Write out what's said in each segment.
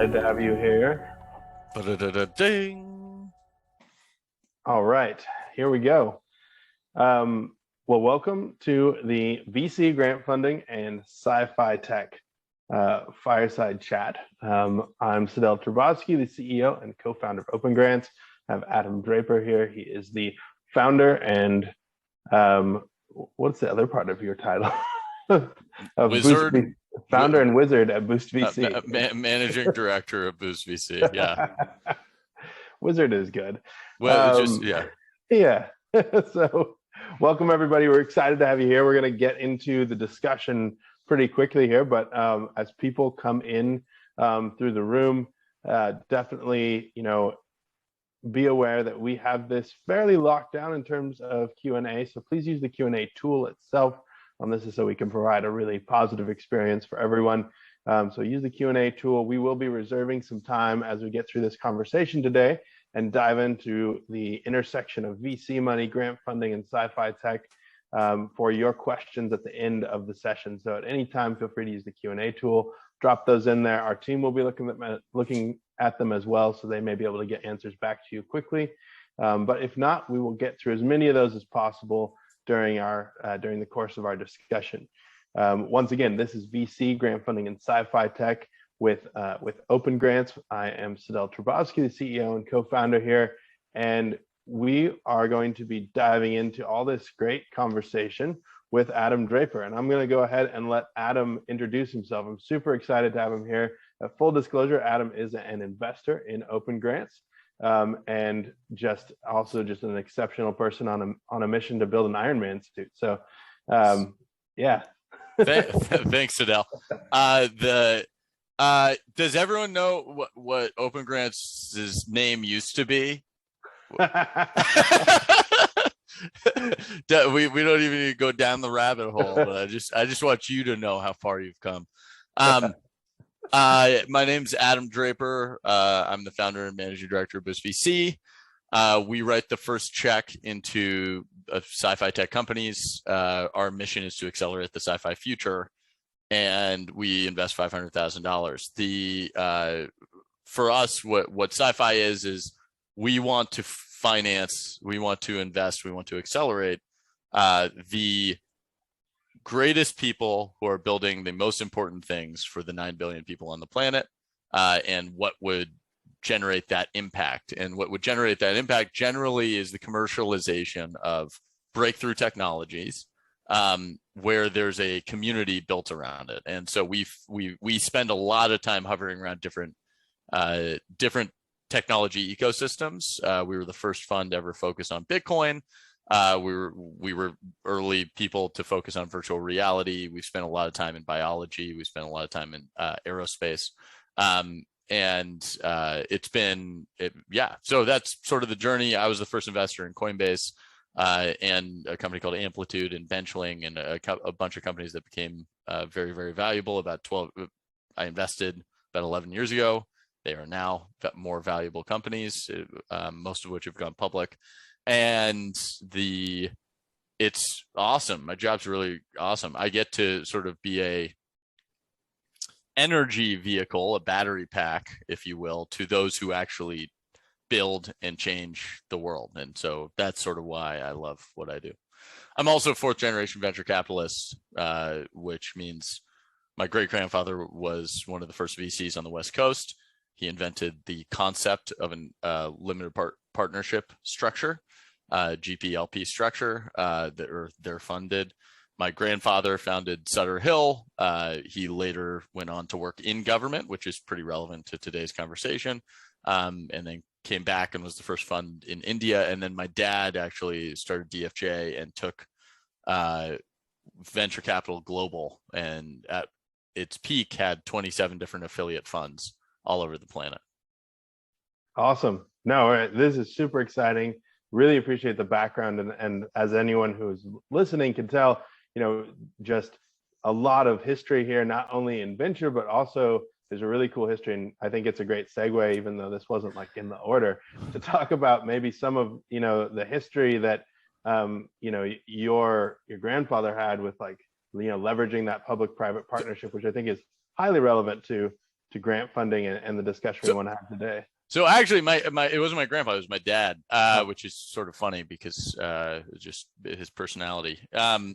excited to have you here. Ba-da-da-da-ding. All right, here we go. Well, welcome to the VC grant funding and SciFi Tech fireside chat. I'm Sadel Trubosky, the CEO and co-founder of Open Grants. I have Adam Draper here. He is the founder and what's the other part of your title? Of Wizard. Founder and wizard at Boost VC. Managing director of Boost VC. Yeah. Wizard is good. Well, Yeah. So welcome, everybody. We're excited to have you here. We're going to get into the discussion pretty quickly here, but as people come in through the room, definitely, be aware that we have this fairly locked down in terms of Q&A. So please use the Q&A tool itself. This is so we can provide a really positive experience for everyone. So use the Q&A tool. We will be reserving some time as we get through this conversation today and dive into the intersection of VC money, grant funding, and SciFi Tech for your questions at the end of the session. So at any time, feel free to use the Q&A tool. Drop those in there. Our team will be looking at them as well, so they may be able to get answers back to you quickly. But if not, we will get through as many of those as possible during the course of our discussion. Once again, this is VC grant funding and SciFi Tech with Open Grants. I am Sadel Trubosky, the CEO and co-founder here, and we are going to be diving into all this great conversation with Adam Draper. And I'm going to go ahead and let Adam introduce himself. I'm super excited to have him here. Full disclosure, Adam is an investor in Open Grants. And just an exceptional person on a mission to build an ironman suit. So, yeah. Thanks, Sadel. Does everyone know what Open Grants' name used to be? We don't even need to go down the rabbit hole, but I just want you to know how far you've come. My name's Adam Draper. I'm the founder and managing director of Boost VC. We write the first check into SciFi Tech companies. Our mission is to accelerate the sci-fi future, and we invest $500,000. For us, what SciFi is we want to finance, we want to invest, we want to accelerate the greatest people who are building the most important things for the 9 billion people on the planet, and what would generate that impact. And what would generate that impact generally is the commercialization of breakthrough technologies, where there's a community built around it. And so we spend a lot of time hovering around different technology ecosystems. We were the first fund to ever focus on Bitcoin. We were early people to focus on virtual reality. We've spent a lot of time in biology. We spent a lot of time in aerospace. So that's sort of the journey. I was the first investor in Coinbase, and a company called Amplitude and Benchling, and a bunch of companies that became very, very valuable. I invested about 11 years ago. They are now more valuable companies, most of which have gone public. And it's awesome. My job's really awesome. I get to sort of be a energy vehicle, a battery pack, if you will, to those who actually build and change the world. And so that's sort of why I love what I do. I'm also a fourth generation venture capitalist, which means my great grandfather was one of the first VCs on the West Coast. He invented the concept of a limited partnership structure, GPLP structure, they're funded. My grandfather founded Sutter Hill. He later went on to work in government, which is pretty relevant to today's conversation, and then came back and was the first fund in India. And then my dad actually started DFJ and took venture capital global, and at its peak had 27 different affiliate funds all over the planet. Awesome. No, this is super exciting. Really appreciate the background. And as anyone who's listening can tell, just a lot of history here, not only in venture, but also there's a really cool history. And I think it's a great segue, even though this wasn't like in the order, to talk about maybe some of, the history that, your grandfather had with leveraging that public-private partnership, which I think is highly relevant to grant funding and the discussion we want to have today. So actually, it wasn't my grandpa, it was my dad, which is sort of funny because just his personality. I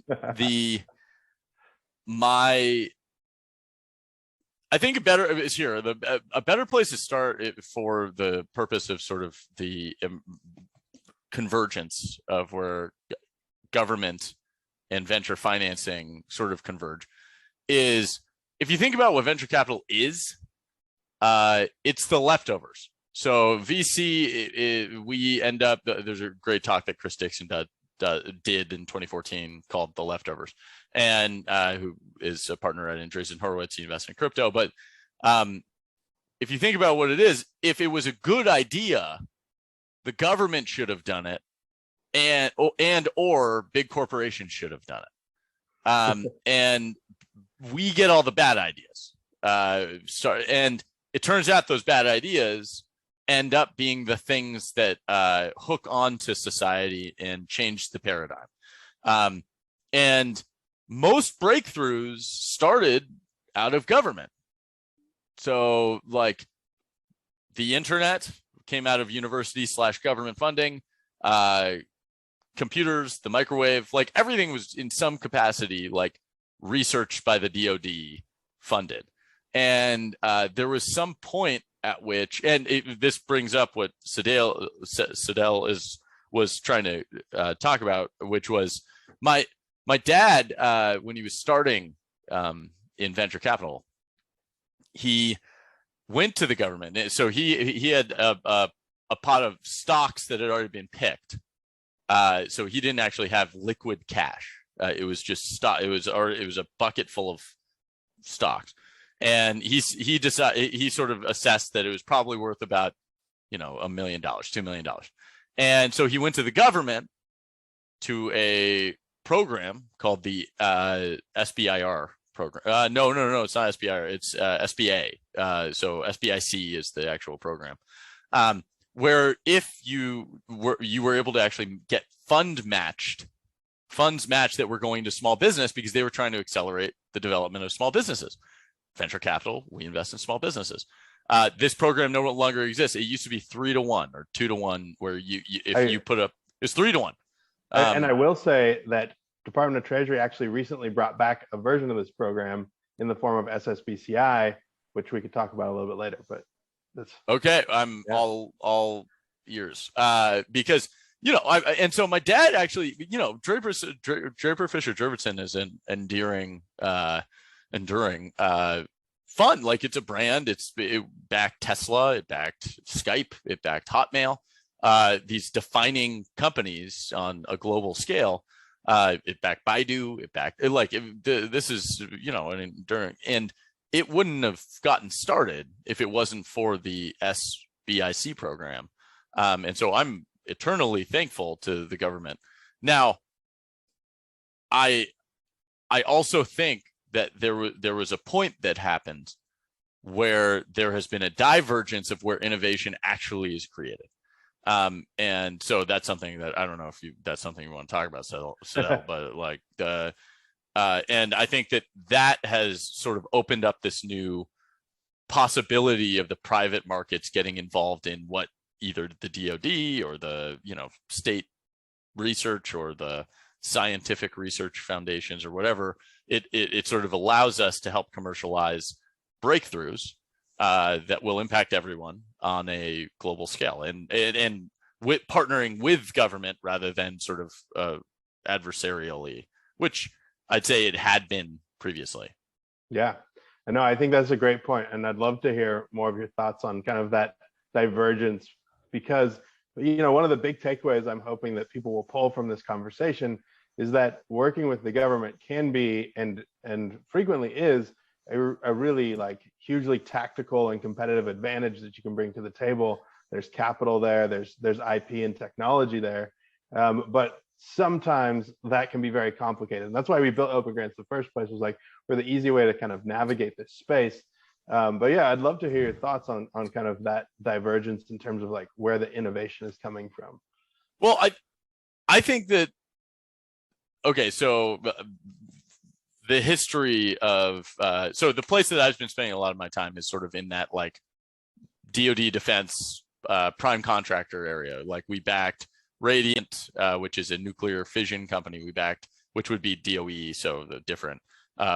think a better place to start for the purpose of sort of the convergence of where government and venture financing sort of converge is, if you think about what venture capital is, it's the leftovers. So VC, we end up, there's a great talk that Chris Dixon did in 2014 called The Leftovers, and who is a partner at Andreessen Horowitz. He invests in crypto. But if you think about what it is, if it was a good idea, the government should have done it, and or big corporations should have done it. And we get all the bad ideas. And it turns out those bad ideas end up being the things that hook onto society and change the paradigm. And most breakthroughs started out of government. So like the internet came out of university/government funding, computers, the microwave, like everything was in some capacity like research by the DoD funded. And there was some point at which, and this brings up what Sadell was trying to talk about, which was my dad, when he was starting in venture capital, he went to the government. So he had a pot of stocks that had already been picked. So he didn't actually have liquid cash. It was just stock. It was a bucket full of stocks. And he sort of assessed that it was probably worth about, $1 million, $2 million. And so he went to the government to a program called the SBIR program. No, it's not SBIR. It's SBA. So SBIC is the actual program, where if you were able to actually get funds matched that were going to small business because they were trying to accelerate the development of small businesses. Venture capital, we invest in small businesses. This program no longer exists. It used to be 3-to-1 or 2-to-1, where you put up, it's 3-to-1. And I will say that Department of Treasury actually recently brought back a version of this program in the form of SSBCI, which we could talk about a little bit later. But that's okay. I'm all ears because and so my dad actually, Draper Fisher Jurvetson is an enduring fun. Like, it's a brand. It backed Tesla, it backed Skype, it backed Hotmail, these defining companies on a global scale. It backed Baidu, this is, an enduring, and it wouldn't have gotten started if it wasn't for the SBIC program. And so I'm eternally thankful to the government. Now, I also think that there was a point that happened where there has been a divergence of where innovation actually is created. And so that's something that I don't know if that's something you want to talk about, Sadell, but and I think that has sort of opened up this new possibility of the private markets getting involved in what either the DoD or the state research or the scientific research foundations or whatever. It sort of allows us to help commercialize breakthroughs that will impact everyone on a global scale, and with partnering with government rather than sort of adversarially, which I'd say it had been previously. Yeah, I know. I think that's a great point, and I'd love to hear more of your thoughts on kind of that divergence, because one of the big takeaways I'm hoping that people will pull from this conversation is that working with the government can be and frequently is a really hugely tactical and competitive advantage that you can bring to the table. There's capital there, there's IP and technology there, but sometimes that can be very complicated. And that's why we built Open Grants in the first place, was for the easy way to kind of navigate this space. But yeah, I'd love to hear your thoughts on kind of that divergence in terms of where the innovation is coming from. Well, I think that, okay, so the history of so the place that I've been spending a lot of my time is sort of in that like DoD defense prime contractor area. Like we backed Radiant, which is a nuclear fission company. We backed, which would be DOE, so the different.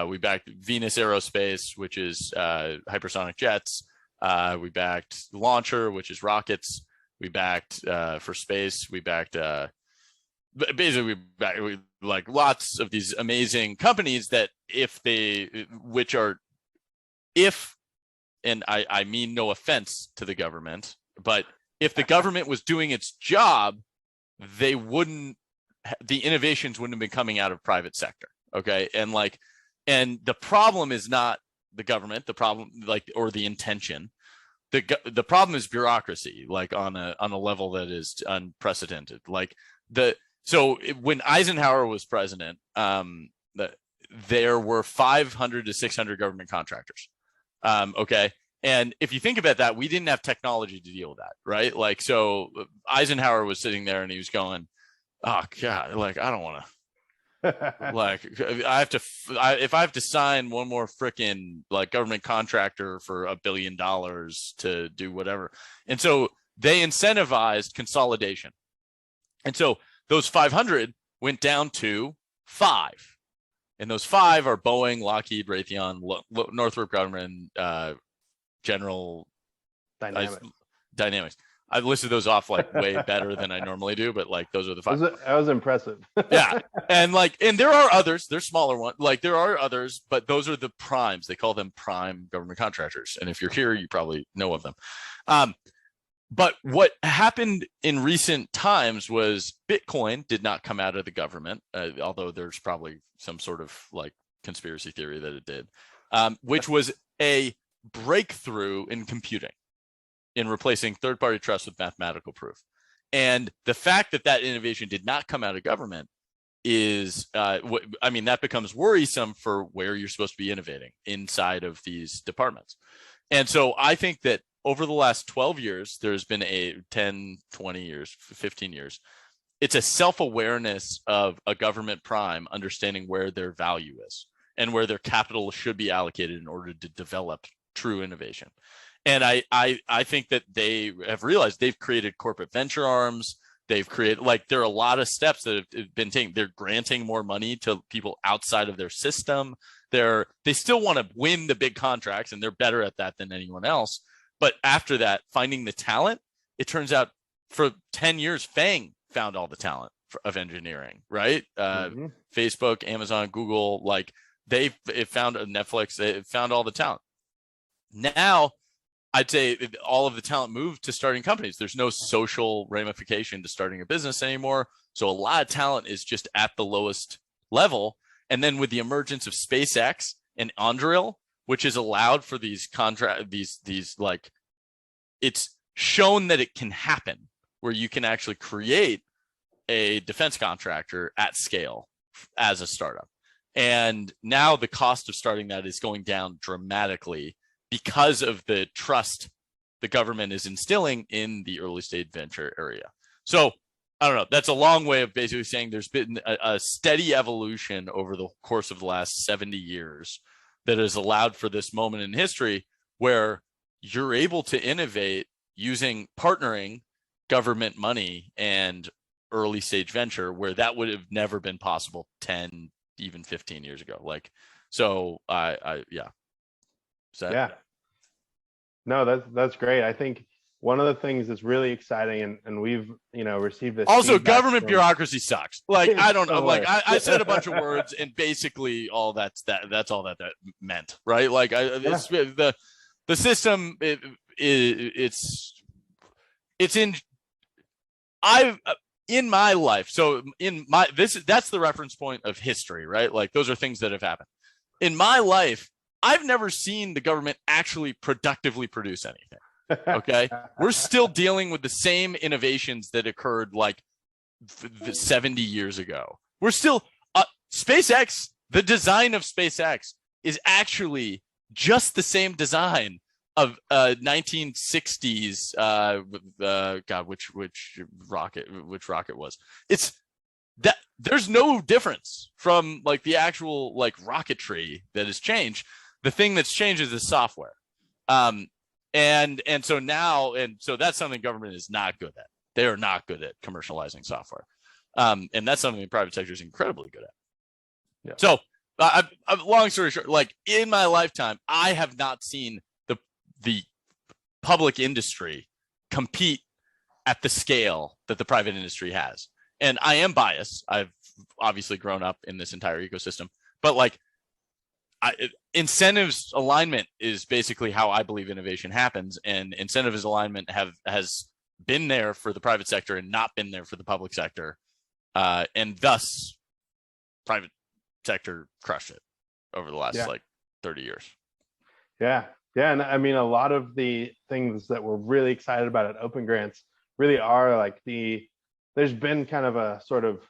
We backed Venus Aerospace, which is hypersonic jets. We backed Launcher, which is rockets. We backed for space. We backed basically like lots of these amazing companies that and I mean no offense to the government, but if the government was doing its job, the innovations wouldn't have been coming out of private sector. Okay. And the problem is not the government, the problem or the intention. The problem is bureaucracy, like on a level that is unprecedented. So when Eisenhower was president, there were 500 to 600 government contractors. Okay. And if you think about that, we didn't have technology to deal with that, right? Like, so Eisenhower was sitting there and he was going, oh God, like, I don't want to, like, if I have to sign one more freaking like government contractor for $1 billion to do whatever. And so they incentivized consolidation. And so those 500 went down to 5. And those 5 are Boeing, Lockheed, Raytheon, Northrop Grumman, General Dynamics. I've listed those off like way better than I normally do, but like those are the 5. That was impressive. Yeah. And there are others, there's smaller ones. Like there are others, but those are the primes. They call them prime government contractors. And if you're here, you probably know of them. But what happened in recent times was Bitcoin did not come out of the government, although there's probably some sort of like conspiracy theory that it did, which was a breakthrough in computing, in replacing third-party trust with mathematical proof. And the fact that innovation did not come out of government is, that becomes worrisome for where you're supposed to be innovating inside of these departments. And so I think that over the last 12 years, there's been 10, 20 years, 15 years. It's a self-awareness of a government prime understanding where their value is and where their capital should be allocated in order to develop true innovation. And I think that they have realized they've created corporate venture arms. They've created, there are a lot of steps that have been taken. They're granting more money to people outside of their system. They still want to win the big contracts, and they're better at that than anyone else. But after that, finding the talent, it turns out for 10 years, FANG found all the talent of engineering, right? Facebook, Amazon, Google, it found Netflix, they found all the talent. Now, I'd say all of the talent moved to starting companies. There's no social ramification to starting a business anymore. So a lot of talent is just at the lowest level. And then with the emergence of SpaceX and Anduril, which is allowed for these it's shown that it can happen where you can actually create a defense contractor at scale as a startup. And now the cost of starting that is going down dramatically because of the trust the government is instilling in the early stage venture area. So I don't know, that's a long way of basically saying there's been a steady evolution over the course of the last 70 years that has allowed for this moment in history where you're able to innovate using partnering government money and early stage venture, where that would have never been possible 10, even 15 years ago. Yeah. No, that's great. I think one of the things that's really exciting, and we've received this. Also, government bureaucracy sucks. I don't know. I said a bunch of words, and basically all that's all that meant, right? The system it's in my life. So that's the reference point of history, right? Those are things that have happened in my life. I've never seen the government actually productively produce anything. Okay. We're still dealing with the same innovations that occurred 70 years ago. We're still SpaceX. The design of SpaceX is actually just the same design of 1960s. God, which rocket was? It's that there's no difference from like the actual like rocketry that has changed. The thing that's changed is the software. And so now, and so that's something government is not good at. They are not good at commercializing software. And that's something the private sector is incredibly good at. Yeah. So long story short, like in my lifetime, I have not seen the public industry compete at the scale that the private industry has. And I am biased. I've obviously grown up in this entire ecosystem, but like incentives alignment is basically how I believe innovation happens. And incentives alignment has been there for the private sector and not been there for the public sector. And thus private sector crushed it over the last like 30 years. Yeah. Yeah. And I mean, a lot of the things that we're really excited about at Open Grants really are like there's been kind of a sort of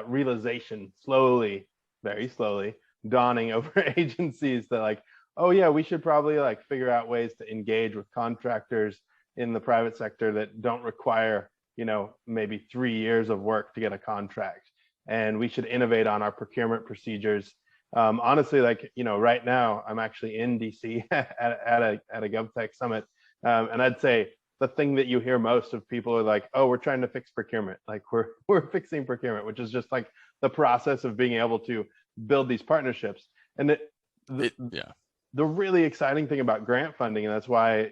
realization slowly, very slowly dawning over agencies that like, oh yeah, we should probably like figure out ways to engage with contractors in the private sector that don't require, you know, maybe 3 years of work to get a contract. And we should innovate on our procurement procedures. Honestly, like, you know, right now I'm actually in DC at a GovTech summit. And I'd say the thing that you hear most of people are like, oh, we're trying to fix procurement. Like we're fixing procurement, which is just like the process of being able to build these partnerships. And the really exciting thing about grant funding, and that's why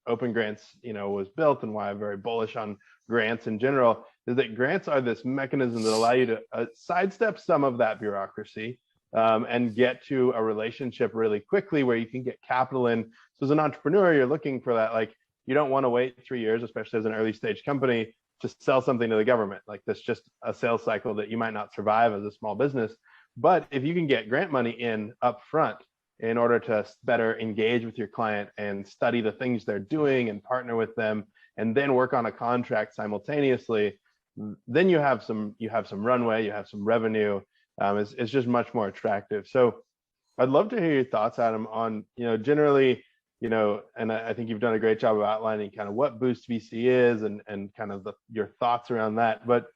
Open Grants, you know, was built, and why I'm very bullish on grants in general, is that grants are this mechanism that allow you to sidestep some of that bureaucracy and get to a relationship really quickly where you can get capital in. So as an entrepreneur, you're looking for that, like, you don't want to wait 3 years, especially as an early stage company, to sell something to the government. Like, that's just a sales cycle that you might not survive as a small business. But if you can get grant money in up front in order to better engage with your client and study the things they're doing and partner with them, and then work on a contract simultaneously, then you have some runway, you have some revenue. It's just much more attractive. So I'd love to hear your thoughts, Adam, on, you know, generally, you know, and I think you've done a great job of outlining kind of what Boost VC is and kind of your thoughts around that. But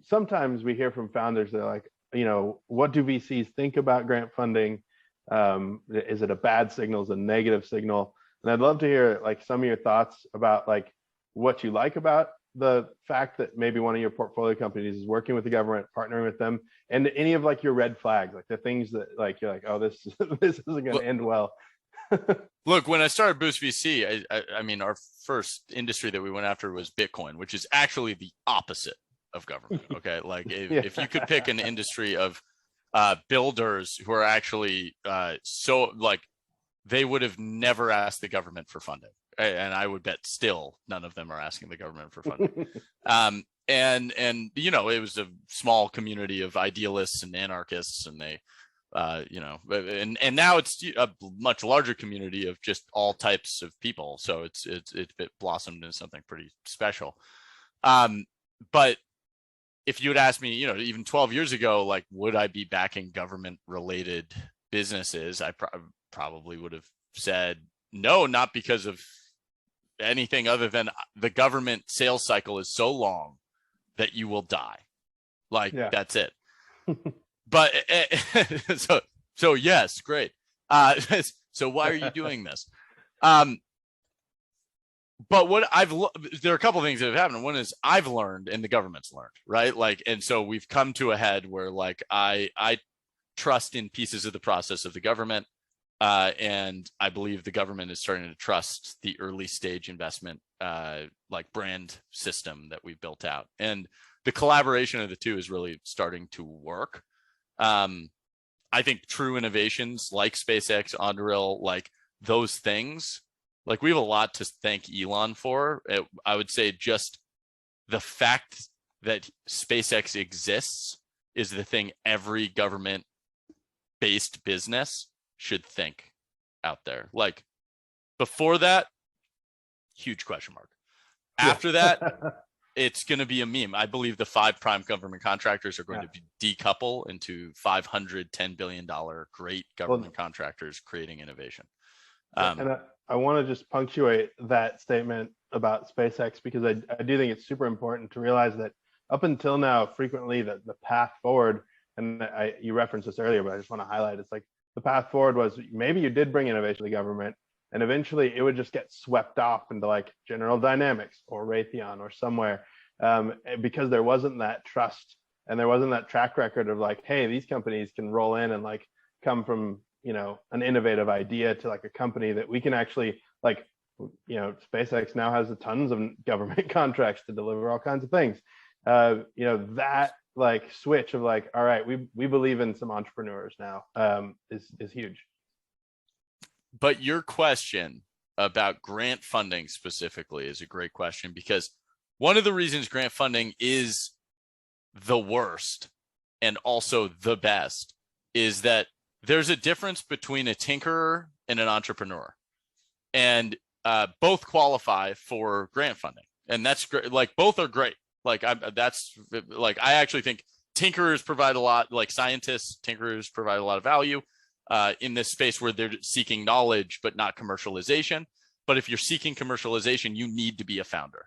sometimes we hear from founders that are like, you know, what do VCs think about grant funding? Is it a bad signal? Is it a negative signal? And I'd love to hear like some of your thoughts about like what you like about the fact that maybe one of your portfolio companies is working with the government, partnering with them, and any of like your red flags, like the things that like you're like, oh, this isn't going to end well. Look, when I started Boost VC, I mean, our first industry that we went after was Bitcoin, which is actually the opposite of government. Okay, like if you could pick an industry of builders who are actually so like, they would have never asked the government for funding, and I would bet still none of them are asking the government for funding. And you know, it was a small community of idealists and anarchists, and they you know, and now it's a much larger community of just all types of people, so it's blossomed into something pretty special. But if you had asked me, you know, even 12 years ago, like, would I be backing government related businesses, I probably would have said no, not because of anything other than the government sales cycle is so long that you will die. Like, that's it. But so yes, great. So why are you doing this? But what there are a couple of things that have happened. One is I've learned and the government's learned, right? Like, and so we've come to a head where like I trust in pieces of the process of the government, and I believe the government is starting to trust the early stage investment like brand system that we've built out, and the collaboration of the two is really starting to work. I think true innovations like SpaceX, Anduril, like those things, like we have a lot to thank Elon for. I would say just the fact that SpaceX exists is the thing every government-based business should think out there. Like before that, huge question mark. After that, it's going to be a meme. I believe the 5 prime government contractors are going to decouple into $510 billion great government contractors creating innovation. And I want to just punctuate that statement about SpaceX, because I do think it's super important to realize that up until now, frequently the path forward, and you referenced this earlier, but I just want to highlight, it's like the path forward was maybe you did bring innovation to the government, and eventually it would just get swept off into like General Dynamics or Raytheon or somewhere, because there wasn't that trust and there wasn't that track record of like, hey, these companies can roll in and like come from, you know, an innovative idea to like a company that we can actually like, you know, SpaceX now has tons of government contracts to deliver all kinds of things. You know, that like switch of like, all right, we believe in some entrepreneurs now, is huge. But your question about grant funding specifically is a great question, because one of the reasons grant funding is the worst and also the best is that there's a difference between a tinkerer and an entrepreneur, and both qualify for grant funding, and that's great. Like both are great. Like I actually think tinkerers provide a lot, like scientists, tinkerers provide a lot of value in this space where they're seeking knowledge but not commercialization. But if you're seeking commercialization, you need to be a founder.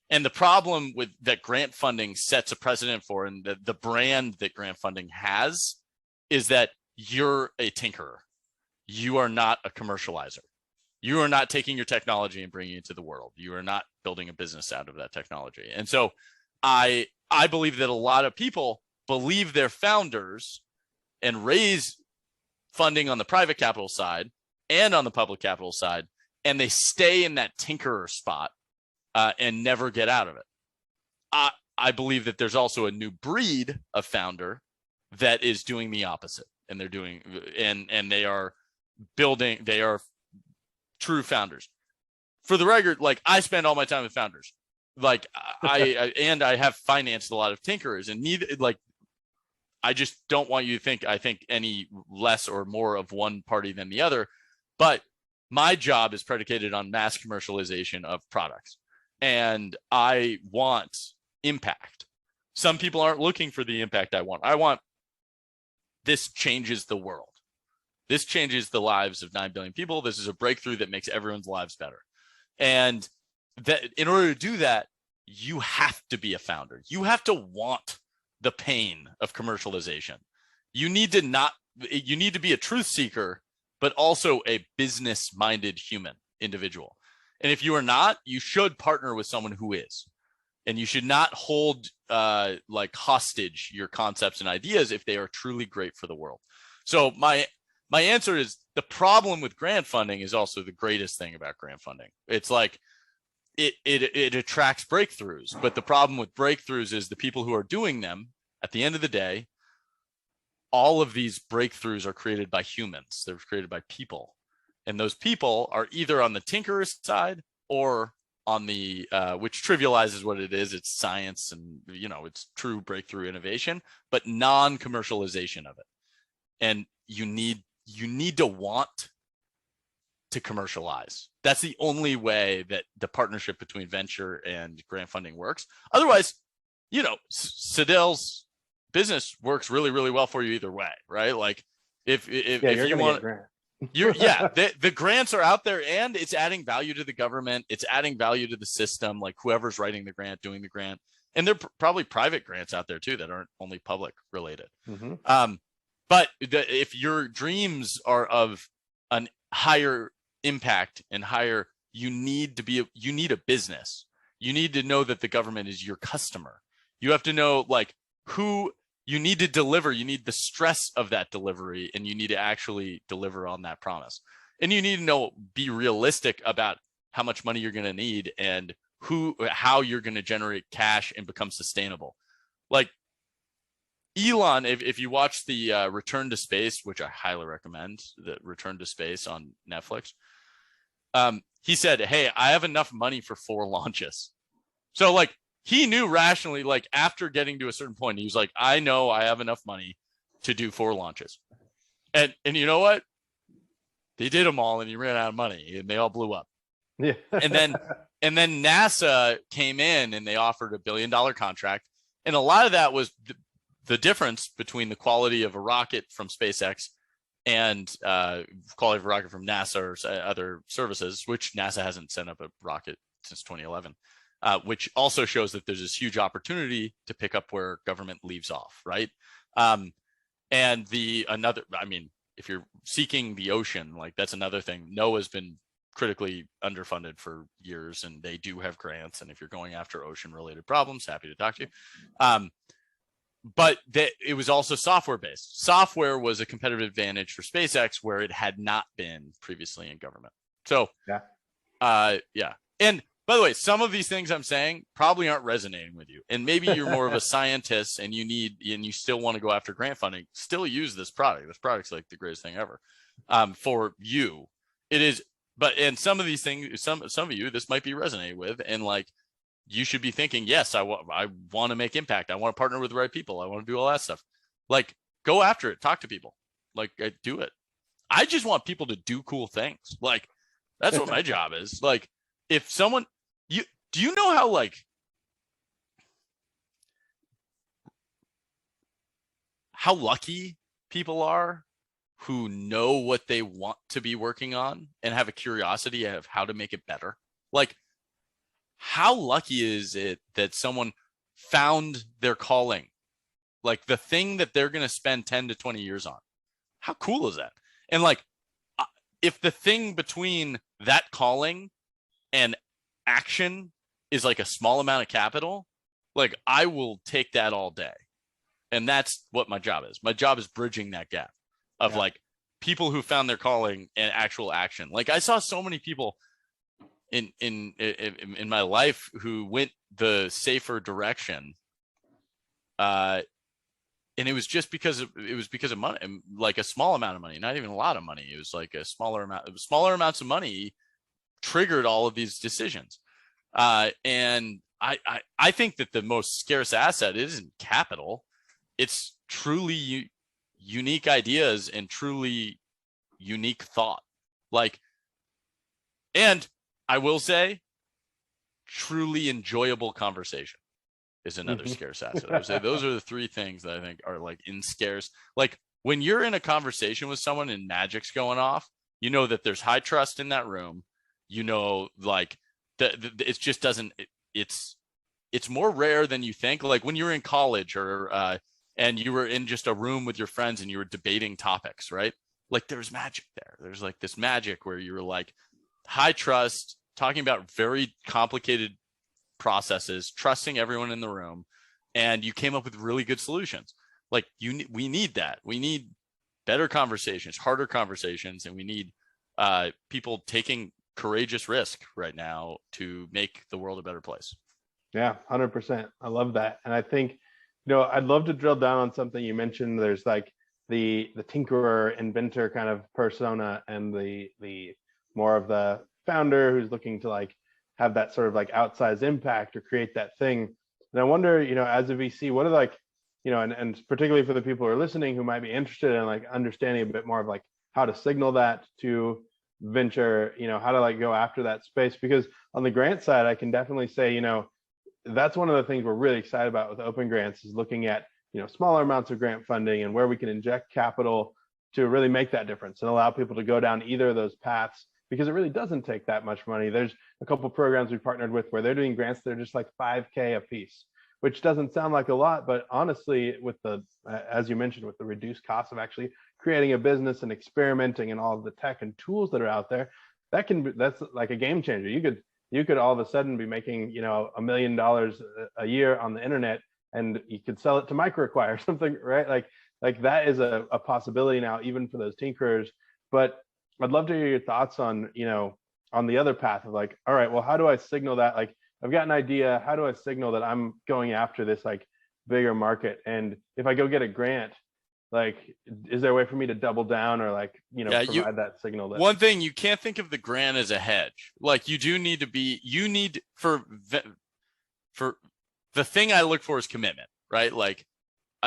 And the problem with that grant funding sets a precedent for, and the brand that grant funding has, is that you're a tinkerer. You are not a commercializer. You are not taking your technology and bringing it to the world. You are not building a business out of that technology. And so I believe that a lot of people believe they're founders and raise funding on the private capital side and on the public capital side, and they stay in that tinkerer spot and never get out of it. I believe that there's also a new breed of founder that is doing the opposite, and they're doing and they are building. They are true founders. For the record, like I spend all my time with founders. Like I have financed a lot of tinkerers, and I just don't want you to think I think any less or more of one party than the other. But my job is predicated on mass commercialization of products, and I want impact. Some people aren't looking for the impact I want. I want this changes the world. This changes the lives of 9 billion people. This is a breakthrough that makes everyone's lives better. And that in order to do that, you have to be a founder. You have to want the pain of commercialization. You need to be a truth seeker, but also a business-minded human individual. And if you are not, you should partner with someone who is. And you should not hold like hostage your concepts and ideas if they are truly great for the world. So my answer is the problem with grant funding is also the greatest thing about grant funding. It's like it attracts breakthroughs, but the problem with breakthroughs is the people who are doing them, at the end of the day, all of these breakthroughs are created by humans. They're created by people. And those people are either on the tinkerer side or on the, which trivializes what it is. It's science and, you know, it's true breakthrough innovation, but non-commercialization of it. And you need to want to commercialize. That's the only way that the partnership between venture and grant funding works. Otherwise, you know, Sadell's business works really, really well for you either way, right? Like if you want, the grants are out there and it's adding value to the government. It's adding value to the system, like whoever's writing the grant, doing the grant. And there are probably private grants out there too that aren't only public related. Mm-hmm. But if your dreams are of an higher impact and higher, you need a business. You need to know that the government is your customer. You have to know like who you need to deliver. You need the stress of that delivery, and you need to actually deliver on that promise. And you need to be realistic about how much money you're going to need and how you're going to generate cash and become sustainable. Like Elon, if you watch the Return to Space, which I highly recommend, the Return to Space on Netflix, he said, hey, I have enough money for 4 launches. So like he knew rationally, like after getting to a certain point, he was like, I know I have enough money to do 4 launches. And you know what? They did them all and he ran out of money and they all blew up. Yeah. and then NASA came in and they offered $1 billion contract. And a lot of that was the difference between the quality of a rocket from SpaceX and quality of a rocket from NASA or other services, which NASA hasn't sent up a rocket since 2011. which also shows that there's this huge opportunity to pick up where government leaves off, right? And if you're seeking the ocean, like that's another thing. NOAA's been critically underfunded for years, and they do have grants. And if you're going after ocean related problems, happy to talk to you. But it was also software based. Software was a competitive advantage for SpaceX where it had not been previously in government. So, yeah. And by the way, some of these things I'm saying probably aren't resonating with you. And maybe you're more of a scientist and you still want to go after grant funding. Still use this product. This product's like the greatest thing ever. For you, it is. And some of these things, some of you, this might be resonating with, and like you should be thinking, yes, I want to make impact. I want to partner with the right people. I want to do all that stuff. Like, go after it. Talk to people. Like, do it. I just want people to do cool things. Like, that's what my job is. Like, if someone, do you know how lucky people are who know what they want to be working on and have a curiosity of how to make it better? Like, how lucky is it that someone found their calling, like the thing that they're going to spend 10 to 20 years on? How cool is that? And like, if the thing between that calling and action is like a small amount of capital, like I will take that all day. And that's what my job is. My job is bridging that gap of like people who found their calling and actual action. Like I saw so many people in my life who went the safer direction, and it was just because of money, like a small amount of money, not even a lot of money. It was like a smaller amount. Smaller amounts of money triggered all of these decisions, and I think that the most scarce asset isn't capital; it's truly unique ideas and truly unique thought. Like, and I will say, truly enjoyable conversation is another scarce asset. I would say those are the three things that I think are like in scarce. Like when you're in a conversation with someone and magic's going off, you know that there's high trust in that room. You know, like it just doesn't. It's more rare than you think. Like when you're in college or and you were in just a room with your friends and you were debating topics, right? Like there's magic there. There's like this magic where you were like high trust, talking about very complicated processes, trusting everyone in the room, and you came up with really good solutions. Like we need that. We need better conversations, harder conversations, and we need people taking courageous risk right now to make the world a better place. Yeah, 100%. I love that. And I think, I'd love to drill down on something you mentioned. There's like the tinkerer, inventor kind of persona, and the more of the founder who's looking to like have that sort of like outsized impact or create that thing. And I wonder, as a VC, what are like, and particularly for the people who are listening who might be interested in like understanding a bit more of like how to signal that to venture, how to like go after that space. Because on the grant side, I can definitely say, that's one of the things we're really excited about with Open Grants is looking at, smaller amounts of grant funding and where we can inject capital to really make that difference and allow people to go down either of those paths, because it really doesn't take that much money. There's a couple programs we partnered with where they're doing grants that are just like $5K a piece, which doesn't sound like a lot, but honestly, with the, as you mentioned, with the reduced cost of actually creating a business and experimenting and all of the tech and tools that are out there, that's like a game changer. You could all of a sudden be making, $1 million a year on the internet, and you could sell it to MicroAcquire or something, right? Like that is a possibility now, even for those tinkerers. But I'd love to hear your thoughts on, on the other path of like, all right, well, how do I signal that? Like, I've got an idea. How do I signal that I'm going after this like bigger market? And if I go get a grant, like, is there a way for me to double down or like, provide that signal? One thing, you can't think of the grant as a hedge. Like for the thing I look for is commitment, right? Like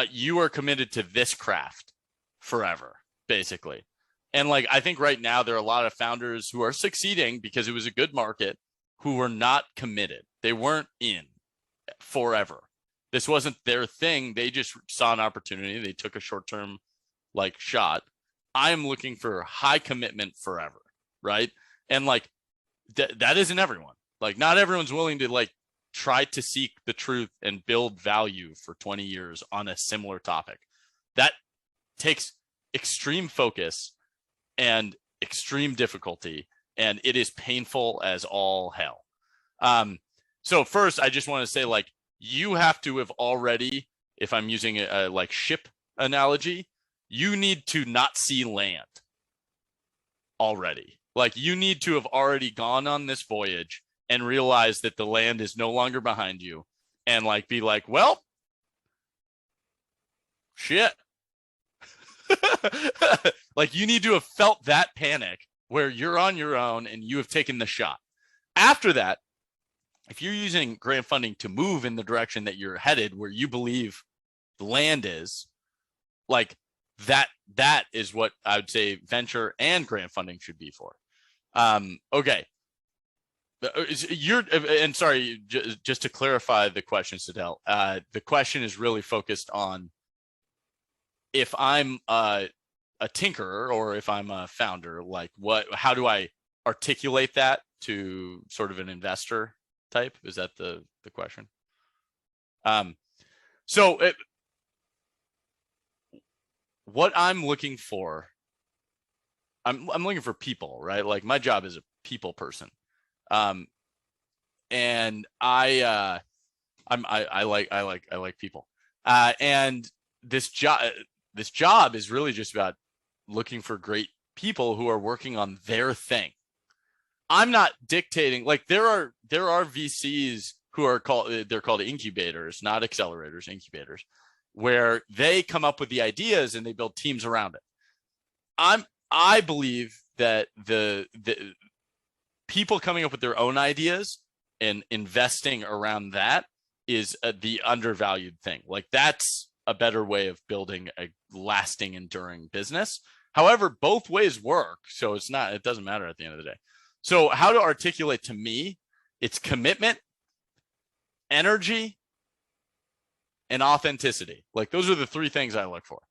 you are committed to this craft forever, basically. And like, I think right now there are a lot of founders who are succeeding because it was a good market who were not committed. They weren't in forever. This wasn't their thing. They just saw an opportunity. They took a short-term like shot. I'm looking for high commitment forever, right? And like that isn't everyone. Like not everyone's willing to like tried to seek the truth and build value for 20 years on a similar topic. That takes extreme focus and extreme difficulty, and it is painful as all hell. So first, I just want to say, like, you have to have already, if I'm using a like ship analogy, you need to not see land already. Like, you need to have already gone on this voyage and realize that the land is no longer behind you, and like be like, well, shit. Like, you need to have felt that panic where you're on your own and you have taken the shot. After that, if you're using grant funding to move in the direction that you're headed, where you believe the land is, like, that is what I would say venture and grant funding should be for. Okay. And sorry, just to clarify the question, Sadell, the question is really focused on if I'm a tinkerer or if I'm a founder, like, how do I articulate that to sort of an investor type? Is that the question? What I'm looking for, I'm looking for people, right? Like, my job is a people person. And I like people. And this job is really just about looking for great people who are working on their thing. I'm not dictating, like, there are VCs who are called incubators, not accelerators, incubators, where they come up with the ideas and they build teams around it. I believe that the people coming up with their own ideas and investing around that is the undervalued thing. Like, that's a better way of building a lasting, enduring business. However, both ways work, so it doesn't matter at the end of the day. So how to articulate to me, it's commitment, energy, and authenticity. Like, those are the three things I look for.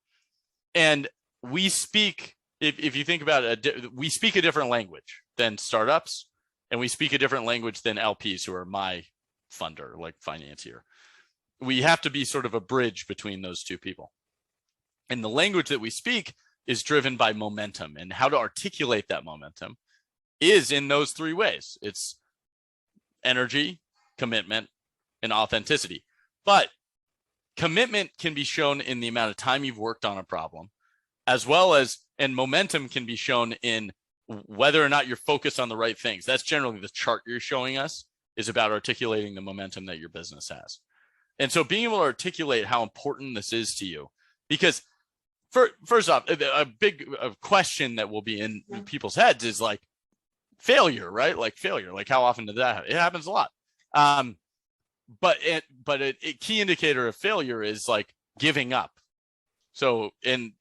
And we speak, if you think about it, we speak a different language than startups, and we speak a different language than LPs, who are my funder, like financier. We have to be sort of a bridge between those two people. And the language that we speak is driven by momentum, and how to articulate that momentum is in those three ways. It's energy, commitment, and authenticity. But commitment can be shown in the amount of time you've worked on a problem, as well as, and momentum can be shown in whether or not you're focused on the right things. That's generally the chart you're showing us, is about articulating the momentum that your business has. And so being able to articulate how important this is to you, because first off, a big question that will be in people's heads is like failure, right? Like failure, like how often does that happen? It happens a lot. But a key indicator of failure is like giving up. So, and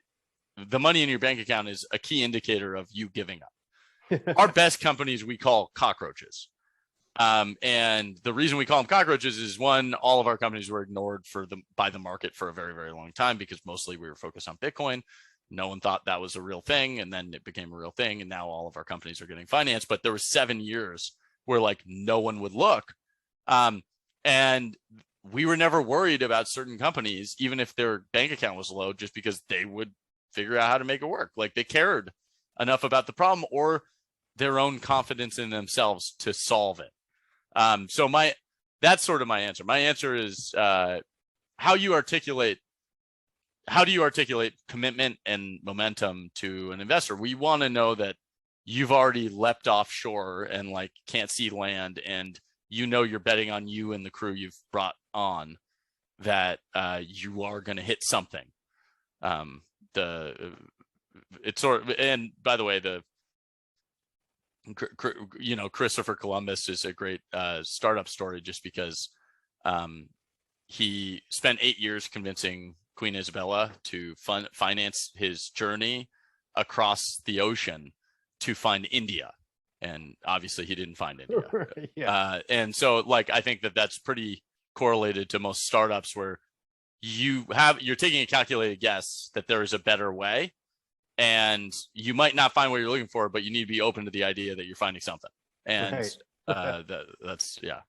the money in your bank account is a key indicator of you giving up. Our best companies we call cockroaches. And the reason we call them cockroaches is, one, all of our companies were ignored by the market for a very, very long time, because mostly we were focused on Bitcoin. No one thought that was a real thing, and then it became a real thing, and now all of our companies are getting financed. But there were 7 years where like no one would look. And we were never worried about certain companies, even if their bank account was low, just because they would figure out how to make it work. Like, they cared enough about the problem or their own confidence in themselves to solve it. So that's sort of my answer. My answer is how do you articulate commitment and momentum to an investor? We want to know that you've already leapt offshore and like can't see land, and you know you're betting on you and the crew you've brought on, that you are going to hit something. It's sort of, and by the way, Christopher Columbus is a great startup story, just because he spent 8 years convincing Queen Isabella to finance his journey across the ocean to find India. And obviously he didn't find India. Yeah. And so like, I think that that's pretty correlated to most startups, where you're taking a calculated guess that there is a better way, and you might not find what you're looking for, but you need to be open to the idea that you're finding something. And right. That's, yeah.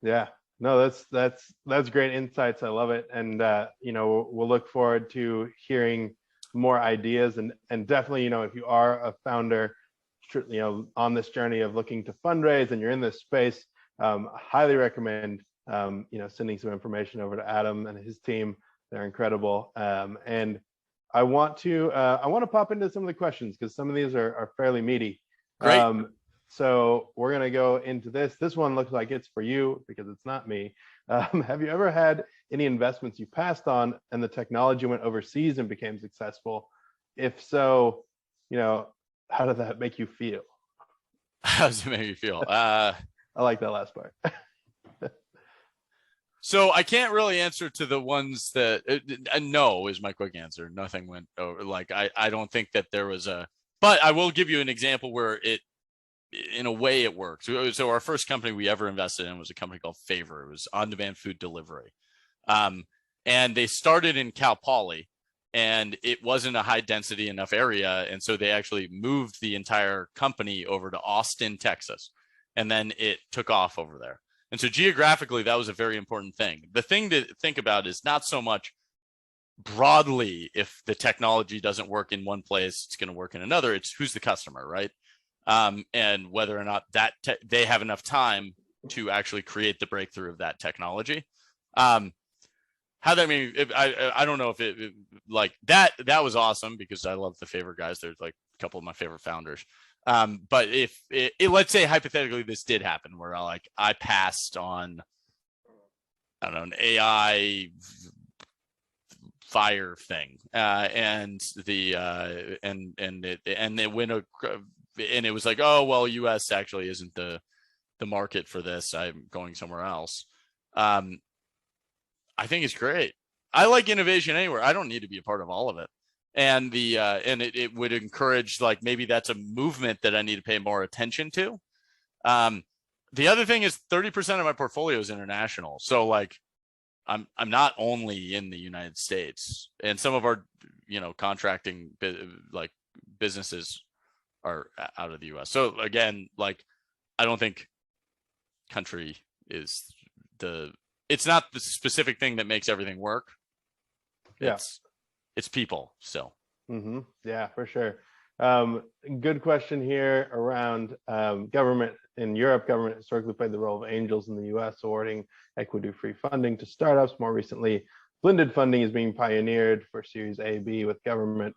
Yeah, no, that's great insights. I love it, and we'll look forward to hearing more ideas, and definitely, if you are a founder, on this journey of looking to fundraise, and you're in this space, I highly recommend sending some information over to Adam and his team. They're incredible, and I want to pop into some of the questions because some of these are fairly meaty. Great. So we're going to go into this. This one looks like it's for you because it's not me. Have you ever had any investments you passed on and the technology went overseas and became successful? If so, how did that make you feel? How does it make you feel? I like that last part. So I can't really answer to the ones that no is my quick answer. Nothing went over. Like I don't think that there was but I will give you an example where it, in a way, it worked. So our first company we ever invested in was a company called Favor. It was on-demand food delivery. And they started in Cal Poly, and it wasn't a high density enough area. And so they actually moved the entire company over to Austin, Texas. And then it took off over there. And so geographically, that was a very important thing. The thing to think about is not so much broadly, if the technology doesn't work in one place, it's going to work in another. It's who's the customer, right? And whether or not that they have enough time to actually create the breakthrough of that technology. How that mean? I don't know if it like that was awesome because I love the Favor guys. There's like a couple of my favorite founders. But if let's say hypothetically this did happen where I passed on, I don't know, an AI fire thing, and it went and it was like, oh well, US actually isn't the market for this. I'm going somewhere else. I think it's great. I like innovation anywhere. I don't need to be a part of all of it. And it would encourage, like, maybe that's a movement that I need to pay more attention to. The other thing is 30% of my portfolio is international. So like I'm not only in the United States, and some of our, contracting businesses are out of the US. So again, like, I don't think country is it's not the specific thing that makes everything work. Yeah. It's people still. Mm-hmm. Yeah, for sure. Good question here around government. In Europe, government historically played the role of angels. In the US, awarding equity-free funding to startups. More recently, blended funding is being pioneered for Series A, B with government,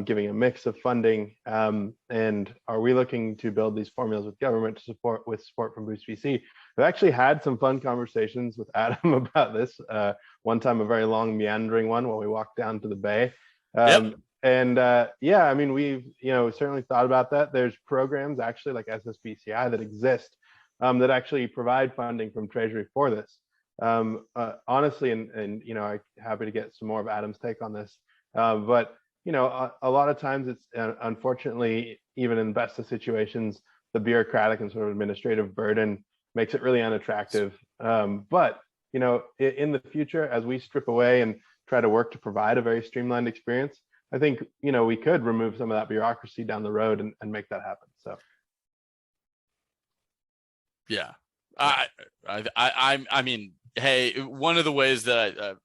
giving a mix of funding. And are we looking to build these formulas with government to support from Boost VC? I've actually had some fun conversations with Adam about this. One time, a very long meandering one while we walked down to the bay. Yep. And yeah, I mean, we've certainly thought about that. There's programs actually like SSBCI that exist that actually provide funding from Treasury for this. Honestly, and I'm happy to get some more of Adam's take on this. But a lot of times it's unfortunately, even in best of situations, the bureaucratic and sort of administrative burden makes it really unattractive. But in the future, as we strip away and try to work to provide a very streamlined experience, I think we could remove some of that bureaucracy down the road and make that happen. So yeah, I mean, hey, one of the ways that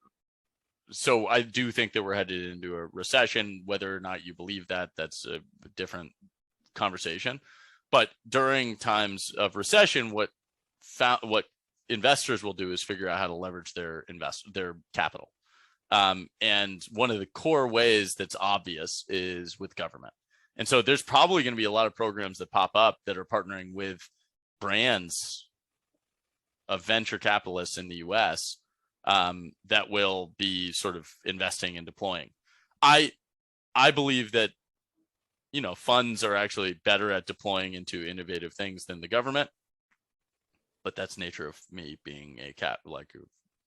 so I do think that we're headed into a recession. Whether or not you believe that, that's a different conversation. But during times of recession, what investors will do is figure out how to leverage their capital. And one of the core ways that's obvious is with government. And so there's probably going to be a lot of programs that pop up that are partnering with brands of venture capitalists in the US that will be sort of investing and deploying. I believe that, funds are actually better at deploying into innovative things than the government. But that's the nature of me being a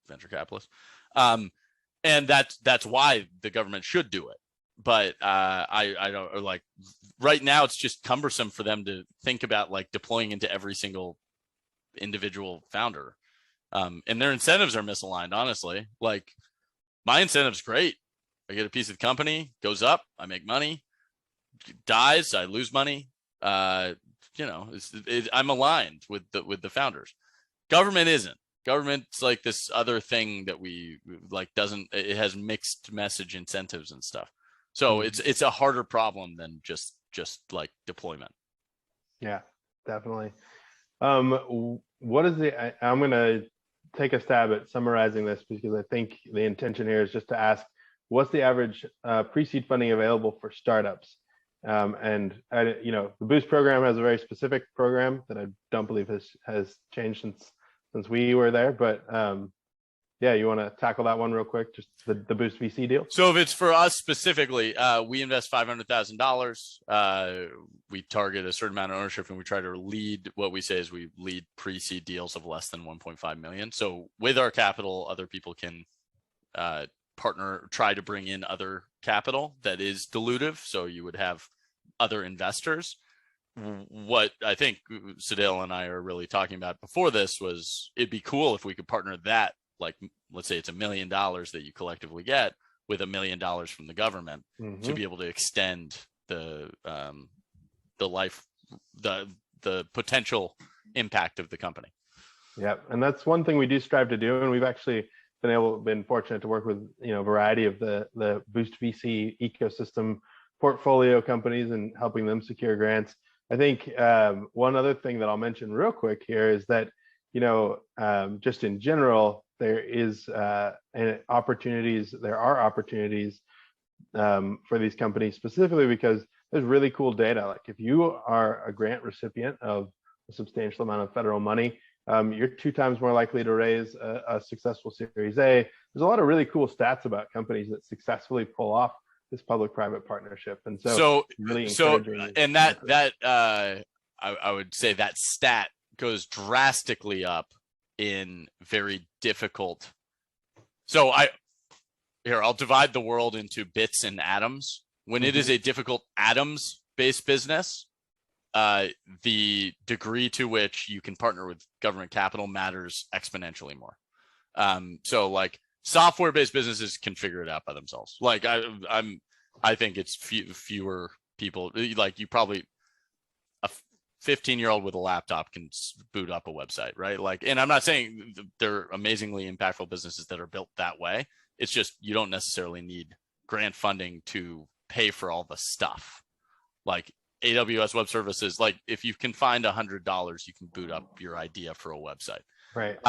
venture capitalist. And that's why the government should do it. But I don't like right now. It's just cumbersome for them to think about like deploying into every single individual founder, and their incentives are misaligned. Honestly, like my incentive's great. I get a piece of the company, goes up, I make money. Dies, I lose money. I'm aligned with the founders. Government isn't. Government's like this other thing that we like it has mixed message incentives and stuff. So it's a harder problem than just like deployment. Yeah, definitely. I'm going to take a stab at summarizing this, because I think the intention here is just to ask, what's the average pre-seed funding available for startups? And the Boost program has a very specific program that I don't believe has changed since we were there. But yeah, you want to tackle that one real quick, just the Boost VC deal? So if it's for us specifically, we invest $500,000. We target a certain amount of ownership, and we try to lead what we say is we lead pre-seed deals of less than 1.5 million. So with our capital, other people can partner, try to bring in other capital that is dilutive. So you would have other investors. What I think Sadil and I are really talking about before this was, it'd be cool if we could partner that, like, let's say it's $1 million that you collectively get with $1 million from the government to be able to extend the potential impact of the company. Yeah, and that's one thing we do strive to do, and we've actually been fortunate to work with a variety of the Boost VC ecosystem portfolio companies and helping them secure grants. I think one other thing that I'll mention real quick here is that just in general, there are opportunities for these companies, specifically because there's really cool data. Like, if you are a grant recipient of a substantial amount of federal money, you're 2 times more likely to raise a successful Series A. There's a lot of really cool stats about companies that successfully pull off this public-private partnership, and so really encouraging. And that I would say that stat goes drastically up in very difficult. So I'll divide the world into bits and atoms. When it is a difficult atoms-based business, the degree to which you can partner with government capital matters exponentially more. So like software-based businesses can figure it out by themselves. Like I think it's fewer people. Like, you probably, a 15-year-old with a laptop can boot up a website, right? Like, and I'm not saying they're amazingly impactful businesses that are built that way. It's just, you don't necessarily need grant funding to pay for all the stuff. Like AWS Web Services, like if you can find $100, you can boot up your idea for a website. Right.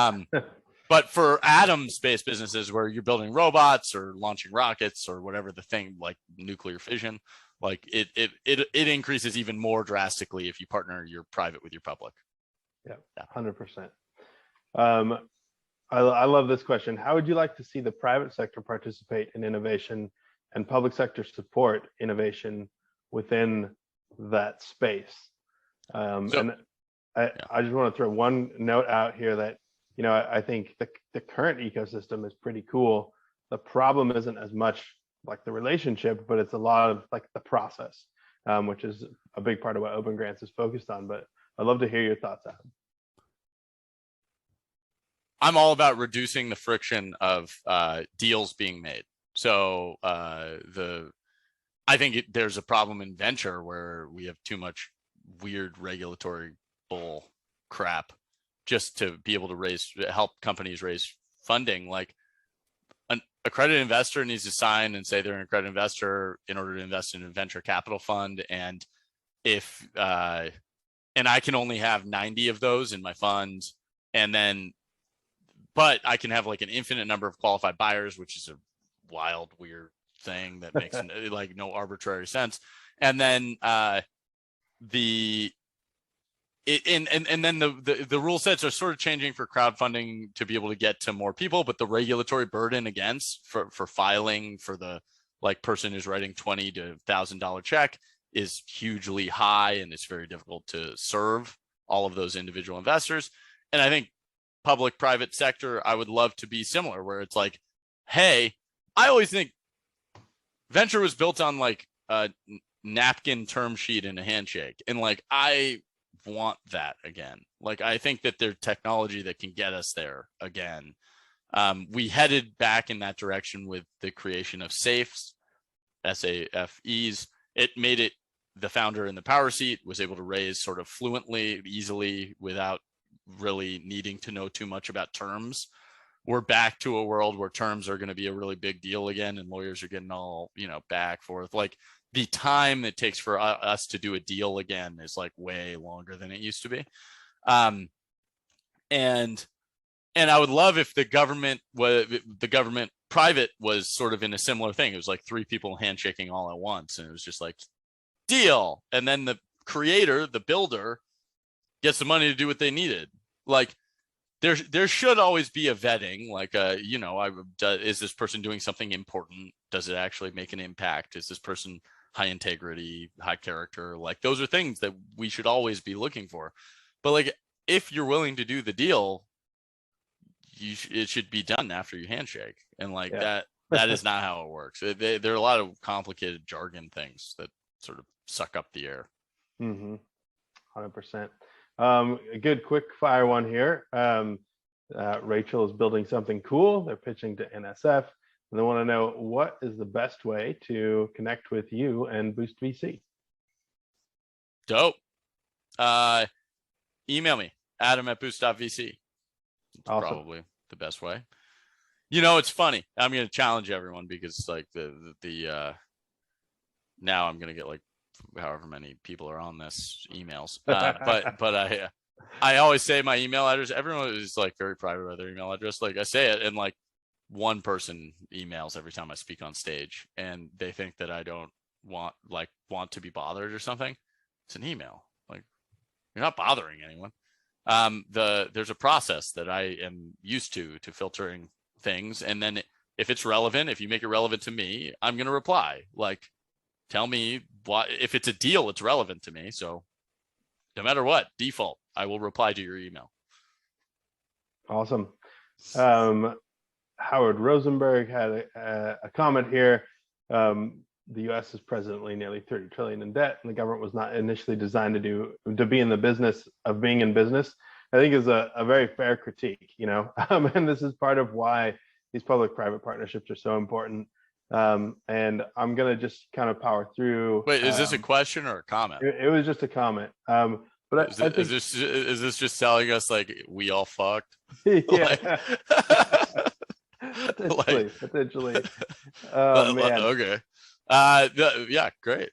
But for atoms-based businesses where you're building robots or launching rockets or whatever the thing, like nuclear fission, like it increases even more drastically if you partner your private with your public. Yeah, 100%. I love this question. How would you like to see the private sector participate in innovation and public sector support innovation within that space? And I just want to throw one note out here that, I think the current ecosystem is pretty cool. The problem isn't as much like the relationship, but it's a lot of like the process, which is a big part of what Open Grants is focused on. But I'd love to hear your thoughts, Adam. I'm all about reducing the friction of deals being made. So I think there's a problem in venture where we have too much weird regulatory bull crap just to be able to help companies raise funding. Like, an accredited investor needs to sign and say they're an accredited investor in order to invest in a venture capital fund. And if and I can only have 90 of those in my fund, but I can have like an infinite number of qualified buyers, which is a wild, weird thing that makes like no arbitrary sense. And then the rule sets are sort of changing for crowdfunding to be able to get to more people, but the regulatory burden for filing for the like person who's writing $20 to $1,000 check is hugely high, and it's very difficult to serve all of those individual investors. And I think public-private sector, I would love to be similar, where it's like, hey, I always think venture was built on like a napkin term sheet and a handshake, and like I want that again. Like, I think that there's technology that can get us there again. We headed back in that direction with the creation of SAFEs, SAFEs. It made it, the founder in the power seat was able to raise sort of fluently, easily, without really needing to know too much about terms. We're back to a world where terms are going to be a really big deal again, and lawyers are getting all, back forth. Like the time it takes for us to do a deal again is like way longer than it used to be. And I would love if the government private was sort of in a similar thing. It was like three people handshaking all at once, and it was just like deal. And then the creator, the builder, gets the money to do what they needed. Like there should always be a vetting. Like, is this person doing something important? Does it actually make an impact? Is this person high integrity, high character? Like those are things that we should always be looking for. But like, if you're willing to do the deal, it should be done after you handshake. And like that is not how it works. There are a lot of complicated jargon things that sort of suck up the air. 100%. A good quick fire one here. Rachel is building something cool. They're pitching to NSF, and they want to know, what is the best way to connect with you and Boost VC? Dope. Email me, adam@boost.vc. Awesome. Probably the best way. It's funny. I'm going to challenge everyone because like the now I'm going to get like however many people are on this emails. But I always say my email address. Everyone is like very private about their email address. Like I say it, and like one person emails every time I speak on stage, and they think that I don't want to be bothered or something. It's an email. Like, you're not bothering anyone. There's a process that I am used to filtering things, and then if it's relevant, if you make it relevant to me, I'm going to reply. Like, tell me what, if it's a deal, it's relevant to me. So no matter what, default, I will reply to your email. Awesome. Howard Rosenberg had a comment here. The U.S. is presently nearly 30 trillion in debt, and the government was not initially designed to be in the business of being in business. I think is a very fair critique, and this is part of why these public-private partnerships are so important. And I'm gonna just kind of power through. Wait, is this a question or a comment? It was just a comment. But I think is this just telling us like we all fucked? Yeah. Potentially. Oh man. Okay. Yeah, great.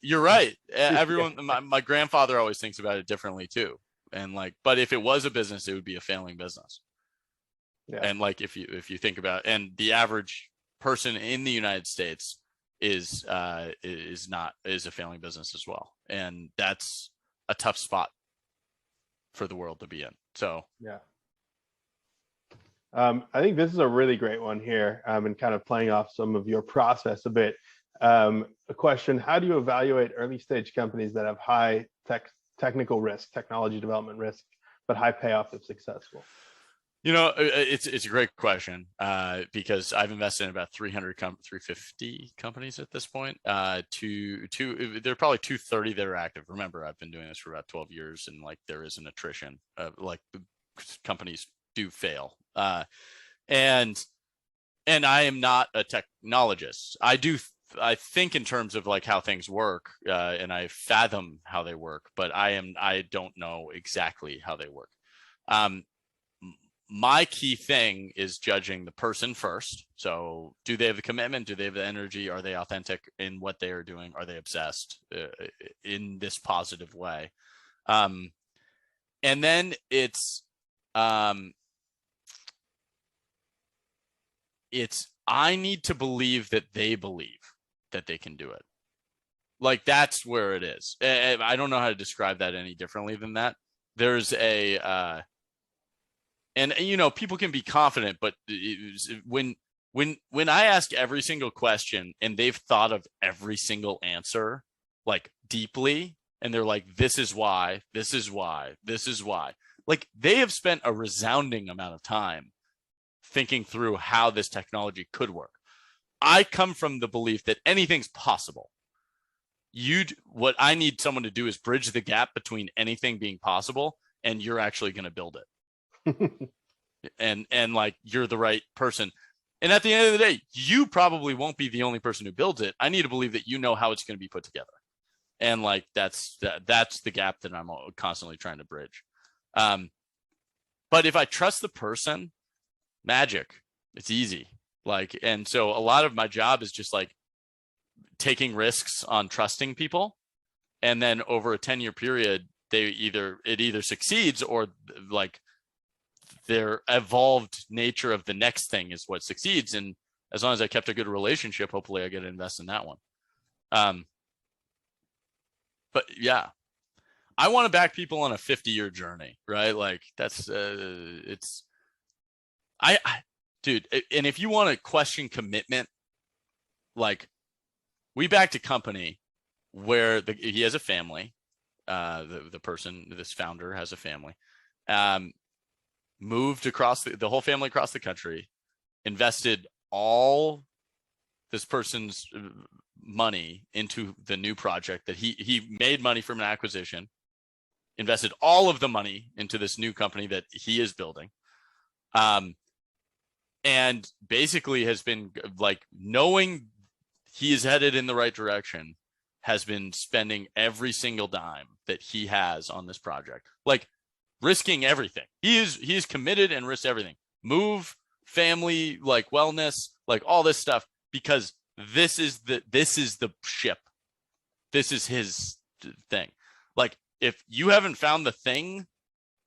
You're right. Everyone, my grandfather always thinks about it differently too. And like, but if it was a business, it would be a failing business. Yeah. And like, if you think about, and the average person in the United States is a failing business as well. And that's a tough spot for the world to be in. So yeah. I think this is a really great one here, and kind of playing off some of your process a bit. A question: how do you evaluate early stage companies that have high technical risk, technology development risk, but high payoff if successful? It's a great question because I've invested in about 350 companies at this point. There are probably 230 that are active. Remember, I've been doing this for about 12 years, and like there is an attrition. Like companies do fail, and I am not a technologist. I think in terms of like how things work, and I fathom how they work, but I don't know exactly how they work. My key thing is judging the person first. So do they have the commitment? Do they have the energy? Are they authentic in what they are doing? Are they obsessed in this positive way? And then it's I need to believe that they believe that they can do it. Like that's where it is. I don't know how to describe that any differently than that. There's a and people can be confident, but when I ask every single question and they've thought of every single answer like deeply, and they're like, this is why, this is why, this is why, like they have spent a resounding amount of time thinking through how this technology could work. I come from the belief that anything's possible. What I need someone to do is bridge the gap between anything being possible and you're actually going to build it. and like you're the right person. And at the end of the day, you probably won't be the only person who builds it. I need to believe that you know how it's going to be put together. And like that's the gap that I'm constantly trying to bridge. But if I trust the person, magic, it's easy. Like, and so a lot of my job is just like taking risks on trusting people. And then over a 10-year period, it either succeeds, or like their evolved nature of the next thing is what succeeds. And as long as I kept a good relationship, hopefully I get to invest in that one. But yeah, I want to back people on a 50-year journey, right? Like that's dude. And if you want to question commitment, like we backed a company where he has a family. The person, this founder, has a family. Moved across the whole family across the country, invested all this person's money into the new project that he made money from an acquisition, invested all of the money into this new company that he is building. And basically has been like, knowing he is headed in the right direction, has been spending every single dime that he has on this project, like risking everything. He is committed and risks everything. Move, family, like wellness, like all this stuff, because this is the ship. This is his thing. Like, if you haven't found the thing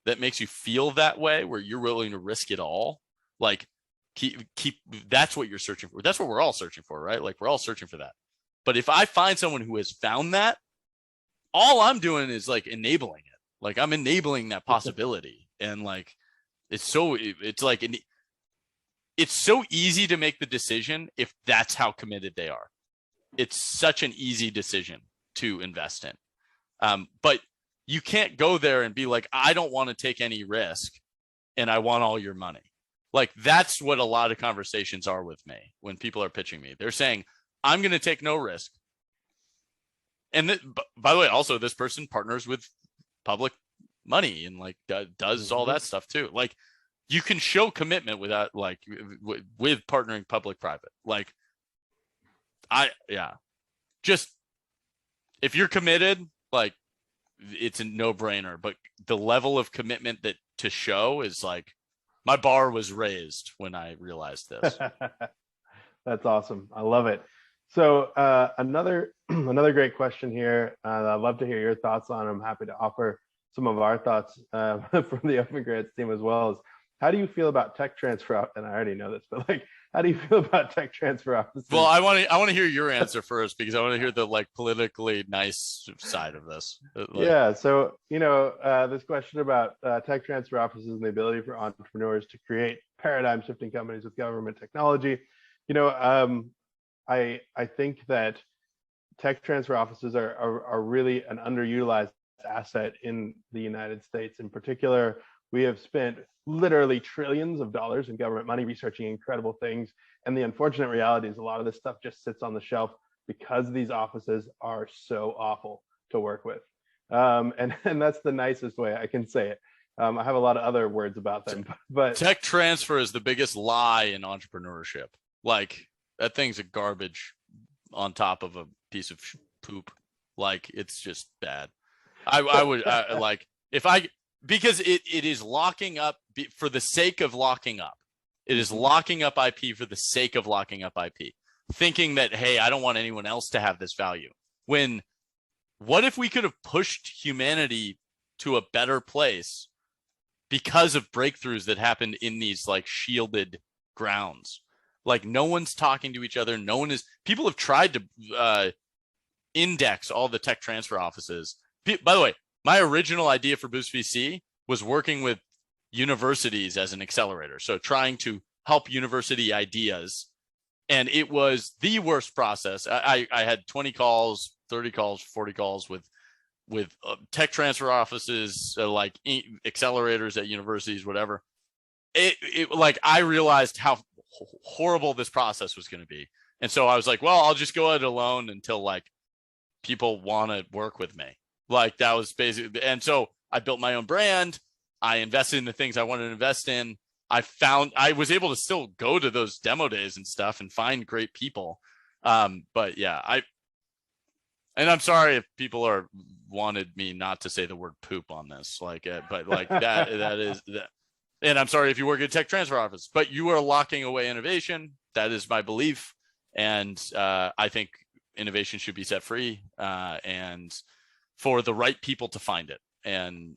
that makes you feel that way, where you're willing to risk it all, like keep that's what you're searching for. That's what we're all searching for, right? Like we're all searching for that. But if I find someone who has found that, all I'm doing is like enabling it. Like I'm enabling that possibility. And like it's so easy to make the decision if that's how committed they are. It's such an easy decision to invest in. But you can't go there and be like, I don't want to take any risk and I want all your money. Like that's what a lot of conversations are with me when people are pitching me. They're saying, I'm going to take no risk. And by the way, also this person partners with public money and like does all that stuff too. Like you can show commitment without like with partnering public private. Like just if you're committed, like it's a no-brainer. But the level of commitment that to show is like, my bar was raised when I realized this. That's awesome. I love it. So another great question here. I'd love to hear your thoughts on. I'm happy to offer some of our thoughts from the Open Grants team as well. As how do you feel about tech transfer? And I already know this, but like, how do you feel about tech transfer offices? Well, I want to hear your answer first, because I want to hear the like politically nice side of this. Like, yeah. So, this question about tech transfer offices and the ability for entrepreneurs to create paradigm shifting companies with government technology. I think that tech transfer offices are really an underutilized asset in the United States. In particular, we have spent literally trillions of dollars in government money researching incredible things. And the unfortunate reality is a lot of this stuff just sits on the shelf because these offices are so awful to work with. And that's the nicest way I can say it. I have a lot of other words about them, but tech transfer is the biggest lie in entrepreneurship. Like that thing's a garbage on top of a piece of poop. Like it's just bad. I would like if I, because it is locking up for the sake of locking up. It is locking up IP for the sake of locking up IP, thinking that, hey, I don't want anyone else to have this value. When, what if we could have pushed humanity to a better place because of breakthroughs that happened in these like shielded grounds? Like no one's talking to each other. No one is, people have tried to index all the tech transfer offices. By the way, my original idea for Boost VC was working with universities as an accelerator. So trying to help university ideas. And it was the worst process. I had 20 calls, 30 calls, 40 calls with tech transfer offices, like accelerators at universities, whatever. It like, I realized how horrible this process was going to be. And so I was like, well, I'll just go it alone until like people want to work with me. Like that was basically, and so I built my own brand. I invested in the things I wanted to invest in. I was able to still go to those demo days and stuff and find great people. But yeah, and I'm sorry if people are wanted me not to say the word poop on this, like, but like that is that. And I'm sorry if you work at a tech transfer office, but you are locking away innovation. That is my belief. And I think innovation should be set free and for the right people to find it and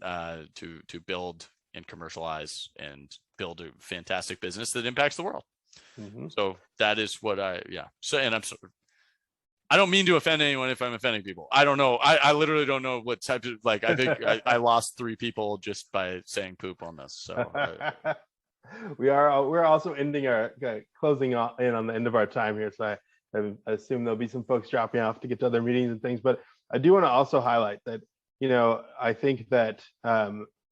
to build and commercialize and build a fantastic business that impacts the world. Mm-hmm. So that is what So, and I don't mean to offend anyone if I'm offending people. I don't know. I literally don't know what type of, like, I think I lost 3 people just by saying poop on this. So we're also ending our closing in on the end of our time here. So I assume there'll be some folks dropping off to get to other meetings and things, but I do want to also highlight that, I think that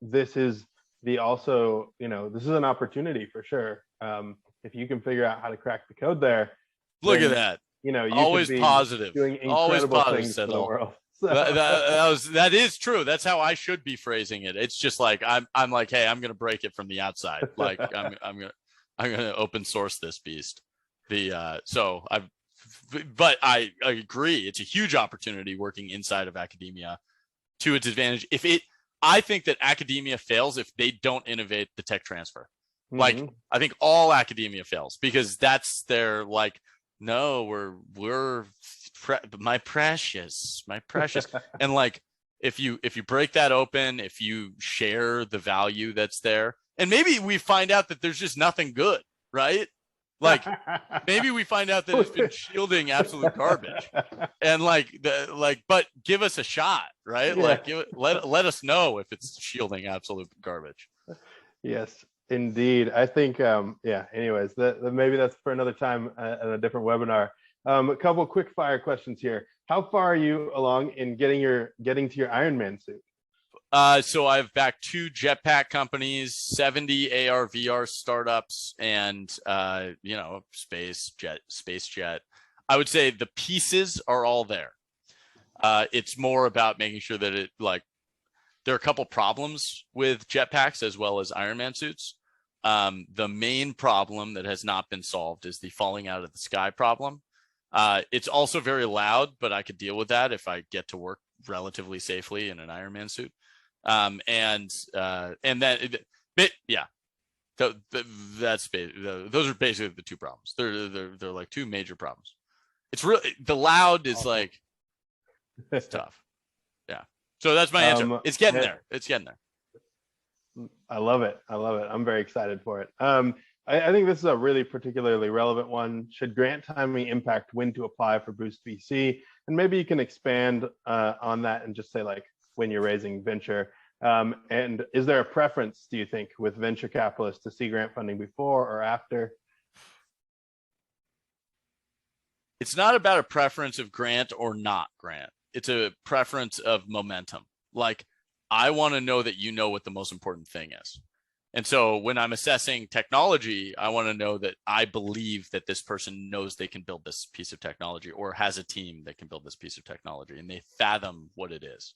this is this is an opportunity for sure. If you can figure out how to crack the code there. Look at that. You always positive, doing incredible things for the world. So. That is true. That's how I should be phrasing it. It's just like I'm like, hey, I'm gonna break it from the outside. Like I'm gonna open source this beast. But I agree. It's a huge opportunity working inside of academia to its advantage. I think that academia fails if they don't innovate the tech transfer. Mm-hmm. Like I think all academia fails because that's their like. No, we're my precious, and like if you break that open, if you share the value that's there, and maybe we find out that there's just nothing good, right? Like maybe we find out that it's been shielding absolute garbage, and but give us a shot, right? Yeah. Like let us know if it's shielding absolute garbage. Yes. Indeed. I think, anyways, maybe that's for another time at a different webinar. A couple quick fire questions here. How far are you along in getting to your Ironman suit? So I've backed 2 jetpack companies, 70 AR, VR startups, and, space jet. I would say the pieces are all there. It's more about making sure that there are a couple problems with jetpacks as well as Ironman suits. The main problem that has not been solved is the falling out of the sky problem. It's also very loud, but I could deal with that if I get to work relatively safely in an Ironman suit. Those are basically the 2 problems. They're like 2 major problems. It's really the loud is like it's tough. Yeah. So that's my answer. It's getting there. It's getting there. I love it. I'm very excited for it. I think this is a really particularly relevant one. Should grant timing impact when to apply for Boost VC? And maybe you can expand on that and just say like when you're raising venture. And is there a preference, do you think, with venture capitalists to see grant funding before or after? It's not about a preference of grant or not grant. It's a preference of momentum. Like, I want to know that you know what the most important thing is. And so when I'm assessing technology, I want to know that I believe that this person knows they can build this piece of technology or has a team that can build this piece of technology and they fathom what it is.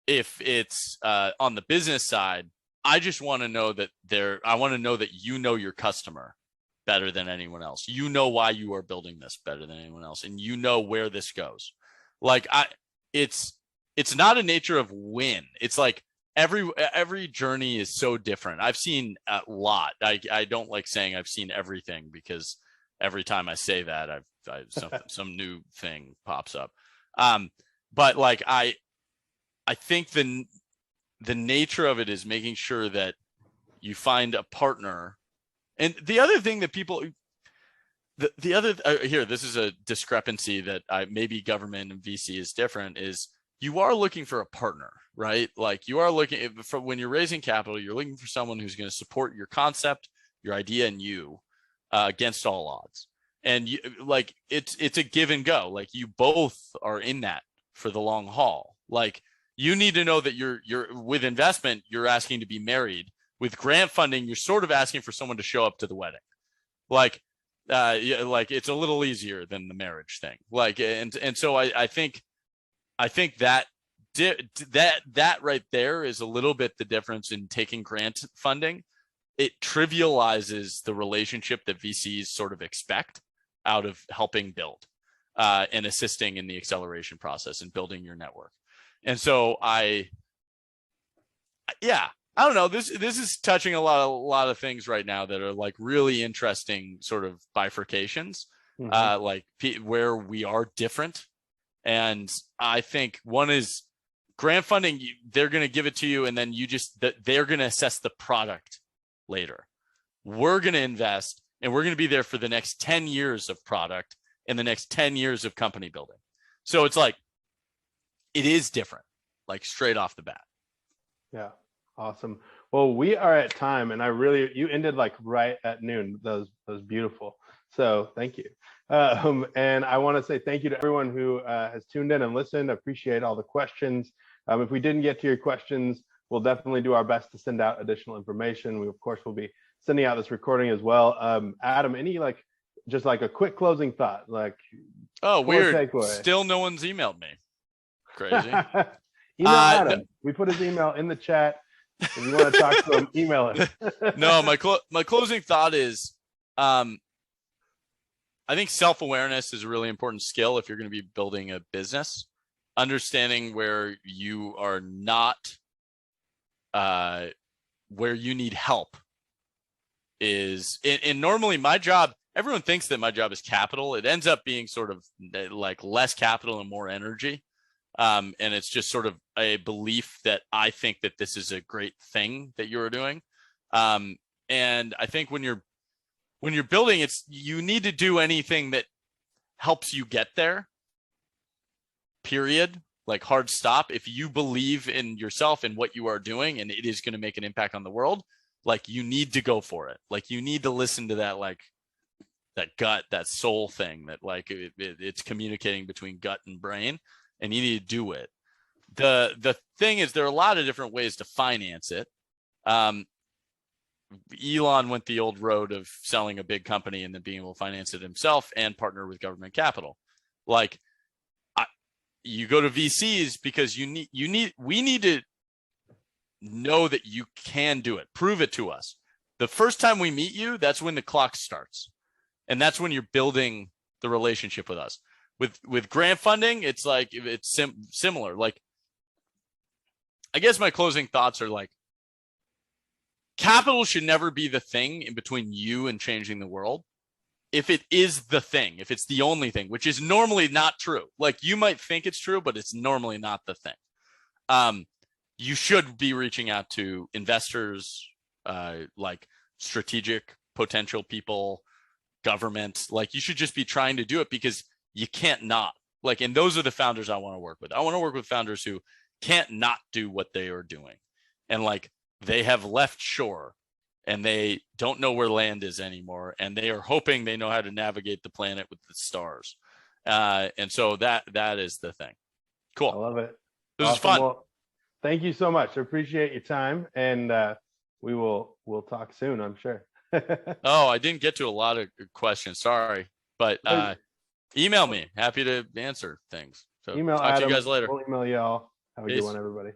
If it's on the business side, I just want to know that I want to know that you know your customer better than anyone else. You know why you are building this better than anyone else. And you know where this goes. Like it's not a nature of win. It's like every journey is so different. I've seen a lot. I don't like saying I've seen everything because every time I say that, some new thing pops up. But like I think the nature of it is making sure that you find a partner. And the other thing that people, this is a discrepancy that maybe government and VC is different, is you are looking for a partner, right? Like you are looking for, when you're raising capital, you're looking for someone who's going to support your concept, your idea, and you against all odds. And it's a give and go. Like you both are in that for the long haul. Like you need to know that you're with investment, you're asking to be married. With grant funding, you're sort of asking for someone to show up to the wedding. Like it's a little easier than the marriage thing. Like, and so I think that right there is a little bit the difference in taking grant funding. It trivializes the relationship that VCs sort of expect out of helping build. and assisting in the acceleration process and building your network. And so I don't know. This is touching a lot of things right now that are like really interesting sort of bifurcations, like where we are different. And I think one is grant funding. They're going to give it to you, and then they're going to assess the product later. We're going to invest, and we're going to be there for the next 10 years of product and the next 10 years of company building. So it's like, it is different, like straight off the bat. Yeah. Awesome. Well, we are at time, and you ended like right at noon. That was beautiful. So thank you. And I want to say thank you to everyone who has tuned in and listened. I appreciate all the questions. If we didn't get to your questions, we'll definitely do our best to send out additional information. We, of course, will be sending out this recording as well. Adam, any just a quick closing thought? Weird. Takeaway. Still no one's emailed me. Crazy. Email Adam. We put his email in the chat. If you want to talk to him, email him. No, my closing thought is, I think self-awareness is a really important skill if you're going to be building a business. Understanding where you are not, where you need help is, and normally my job, everyone thinks that my job is capital. It ends up being sort of like less capital and more energy. And it's just sort of a belief that I think that this is a great thing that you're doing. And I think when you're building, you need to do anything that helps you get there, period. Like hard stop. If you believe in yourself and what you are doing, and it is going to make an impact on the world, like you need to go for it. Like you need to listen to that, like that gut, that soul thing that like it's communicating between gut and brain. And you need to do it. The thing is, there are a lot of different ways to finance it. Elon went the old road of selling a big company and then being able to finance it himself and partner with government capital. Like, you go to VCs because we need to know that you can do it. Prove it to us. The first time we meet you, that's when the clock starts, and that's when you're building the relationship with us. With grant funding, it's like it's similar. Like, I guess my closing thoughts are like, capital should never be the thing in between you and changing the world. If it is the thing, if it's the only thing, which is normally not true. Like you might think it's true, but it's normally not the thing. You should be reaching out to investors, like strategic potential people, government. Like you should just be trying to do it because you can't not. Like, and those are the founders I want to work with. I want to work with founders who can't not do what they are doing. And like, they have left shore and they don't know where land is anymore. And they are hoping they know how to navigate the planet with the stars. And so that is the thing. Cool. I love it. This is fun. Well, thank you so much. I appreciate your time. And we'll talk soon, I'm sure. Oh, I didn't get to a lot of questions. Sorry. But email me. Happy to answer things. So email talk Adam. to you guys later. We'll email y'all. Have a Peace. good one, everybody.